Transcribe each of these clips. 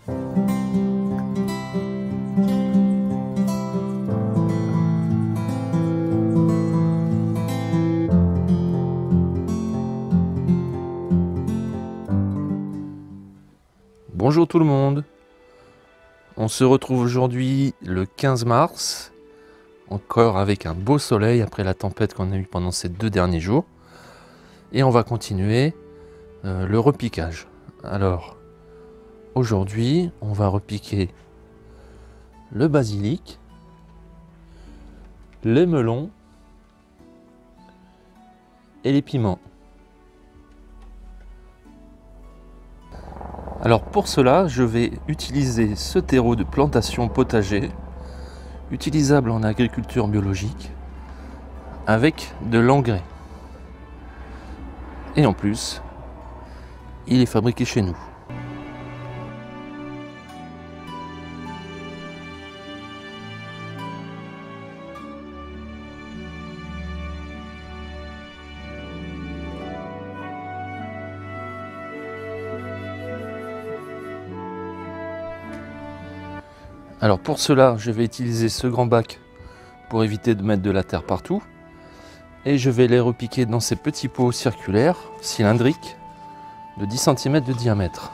Bonjour tout le monde, on se retrouve aujourd'hui le 15 mars, encore avec un beau soleil après la tempête qu'on a eue pendant ces 2 derniers jours. Et on va continuer le repiquage. Alors, aujourd'hui, on va repiquer le basilic, les melons et les piments. Alors pour cela, je vais utiliser ce terreau de plantation potager, utilisable en agriculture biologique, avec de l'engrais. Et en plus, il est fabriqué chez nous. Alors pour cela, je vais utiliser ce grand bac pour éviter de mettre de la terre partout. Et je vais les repiquer dans ces petits pots circulaires, cylindriques, de 10 cm de diamètre.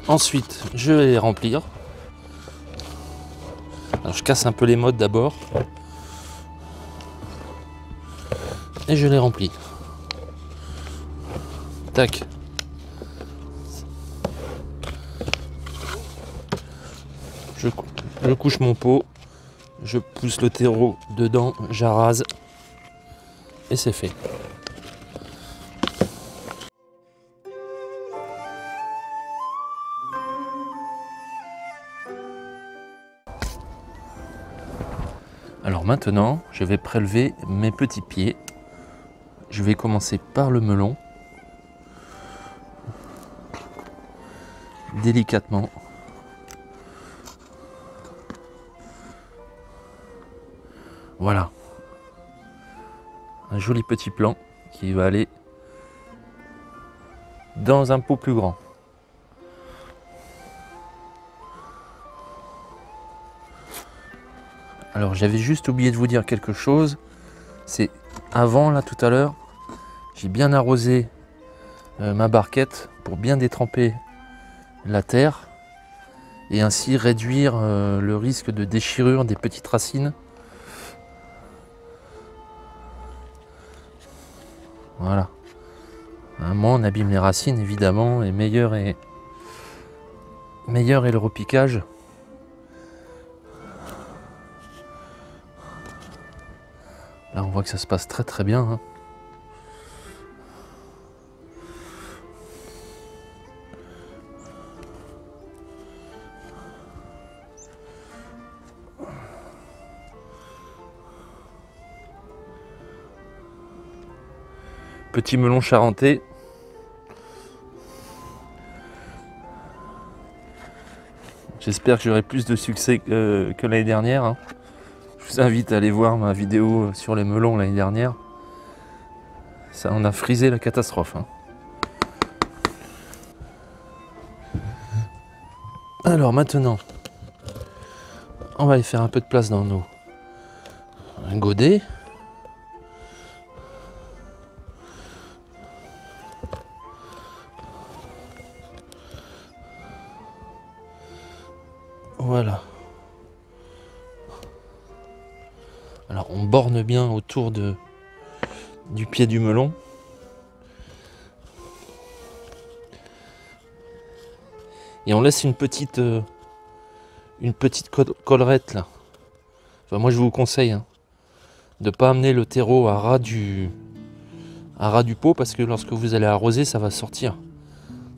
Ensuite, je vais les remplir. Alors je casse un peu les modes d'abord. Et je les remplis. Tac. Je couche mon pot. Je pousse le terreau dedans. J'arrase. Et c'est fait. Alors maintenant, je vais prélever mes petits pieds. Je vais commencer par le melon. Délicatement. Voilà. Un joli petit plant qui va aller dans un pot plus grand. Alors j'avais juste oublié de vous dire quelque chose. C'est avant là tout à l'heure, j'ai bien arrosé ma barquette pour bien détremper la terre et ainsi réduire le risque de déchirure des petites racines. Voilà. Moins on abîme les racines évidemment et meilleur est le repiquage. Là on voit que ça se passe très très bien. Hein. Petit melon charentais. J'espère que j'aurai plus de succès que l'année dernière. Hein. Je vous invite à aller voir ma vidéo sur les melons l'année dernière. Ça en a frisé la catastrophe. Hein. Alors maintenant, on va aller faire un peu de place dans nos godets. Voilà. Alors on borne bien autour du pied du melon. Et on laisse une petite collerette là. Enfin, moi je vous conseille hein, de ne pas amener le terreau à ras du pot parce que lorsque vous allez arroser ça va sortir.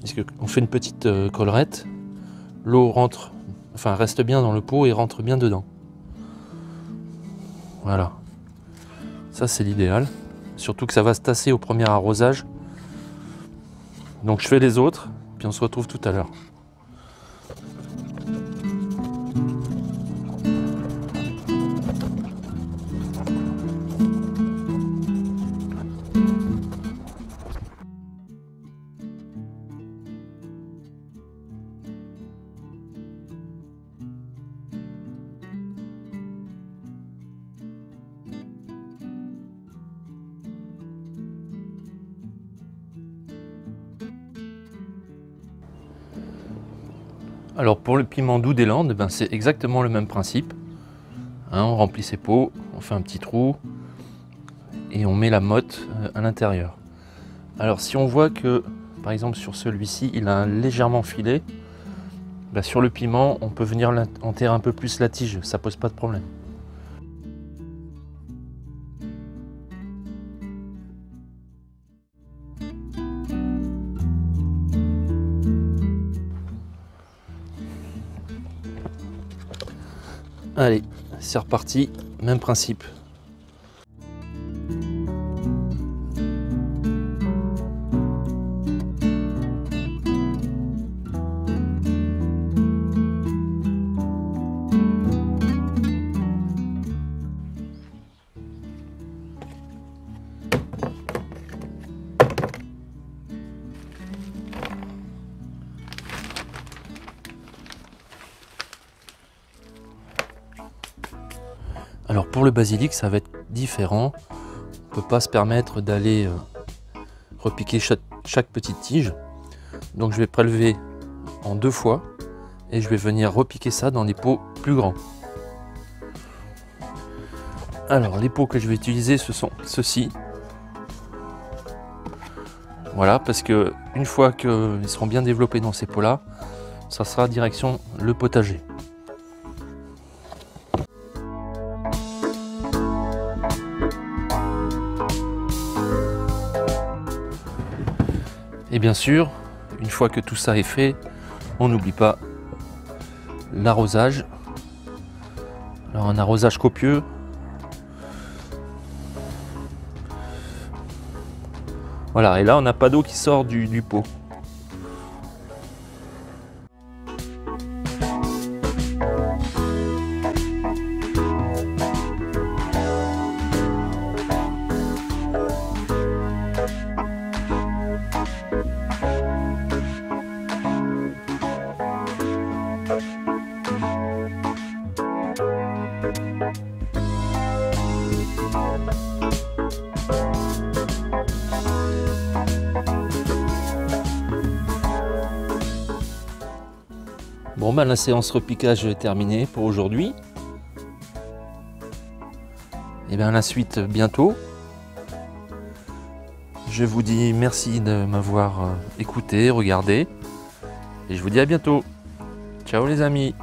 Parce qu'on fait une petite collerette, l'eau rentre, enfin reste bien dans le pot et rentre bien dedans. Voilà. Ça c'est l'idéal. Surtout que ça va se tasser au premier arrosage. Donc je fais les autres, puis on se retrouve tout à l'heure. Alors pour le piment doux des Landes, ben c'est exactement le même principe. Hein, on remplit ses pots, on fait un petit trou et on met la motte à l'intérieur. Alors si on voit que, par exemple sur celui-ci, il a un légèrement filé, ben sur le piment, on peut venir enterrer un peu plus la tige, ça pose pas de problème. Allez, c'est reparti, même principe. Alors pour le basilic, ça va être différent. On ne peut pas se permettre d'aller repiquer chaque petite tige. Donc je vais prélever en 2 fois et je vais venir repiquer ça dans des pots plus grands. Alors les pots que je vais utiliser, ce sont ceux-ci. Voilà, parce que une fois qu'ils seront bien développés dans ces pots-là, ça sera direction le potager. Et bien sûr, une fois que tout ça est fait, on n'oublie pas l'arrosage. Alors un arrosage copieux. Voilà, et là on n'a pas d'eau qui sort du pot. Bon ben la séance repiquage est terminée pour aujourd'hui. Et bien la suite bientôt. Je vous dis merci de m'avoir écouté, regardé. Et je vous dis à bientôt. Ciao les amis.